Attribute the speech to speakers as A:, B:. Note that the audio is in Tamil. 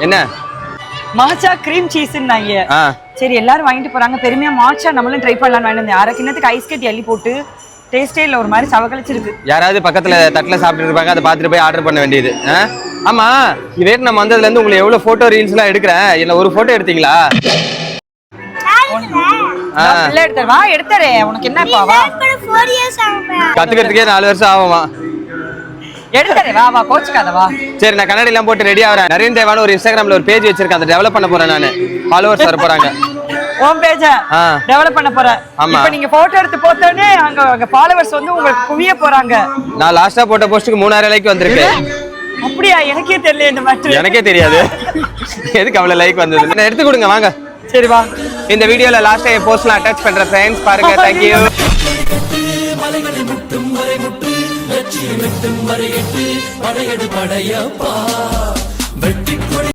A: என்ன
B: மாச்சா கிரீம் சீஸ்ன்னாங்க. சரி எல்லாரும் வாங்கிட்டு போறாங்க, பெருமையா மாச்சா நம்மளும் ட்ரை பண்ணலாம்னு வாங்கிட்டு வந்தேன். அரை கிண்ணத்துக்கு ஐஸ் கட்டி அள்ளி போட்டு டேஸ்டே இல்ல, ஒரு மாதிரி சவகலிச்சிருக்கு.
A: யாராவது பக்கத்துல தட்டுல சாப்பிட்டு இருப்பாங்க, அதை பார்த்துட்டு போய் ஆர்டர் பண்ண வேண்டியது. ஆமா, இதே நம்ம வந்ததுல இருந்து உங்களுக்கு எவ்வளவு போட்டோ ரீல்ஸ் எல்லாம் எடுக்கிறேன், என்ன ஒரு போட்டோ எடுத்தீங்களா?
B: வா எடுத்தாரே, உனக்கு என்னப்பா? வா
A: கத்துக்கிறதுக்கே 4 வருஷம் ஆகுமா?
B: எடுத்தாரே, வா வா கோச்சுக்காத வா.
A: சரி, நான் கண்ணாடி எல்லாம் போட்டு ரெடி ஆகிறேன். நரேன் தேவான ஒரு இன்ஸ்டாகிராம்ல ஒரு பேஜ் வச்சிருக்கேன், அதை டெவலப் பண்ண போறேன். நானு ஃபாலோவர்ஸ் வர போறாங்க.
B: உன் பேஜ டெவலப் பண்ண போறேன். இப்போ நீங்க போட்டோ எடுத்து போட்டோனே அங்க ஃபாலோவர்ஸ் வந்து உங்களுக்கு குவிய போறாங்க.
A: நான் லாஸ்டா போட்ட போஸ்டுக்கு 3000 லைக் வந்திருக்கு.
B: அப்படியா? எனக்கே தெரியல இந்த மேட்டர்.
A: எனக்கே தெரியாது எதுக்கு அவ்வளவு லைக் வந்தது. நான் எடுத்து கொடுங்க வாங்க.
B: சரி வா.
A: இந்த வீடியோல லாஸ்டா என் போஸ்ட்லாம் அட்டாச் பண்றேன் ஃப்ரெண்ட்ஸ், பாருங்க. Thank you. மலைகளை முட்டும் வரை முட்டு லட்சியம் எட்டும் வரை எட்டு படையடு படையப்பா வெற்றி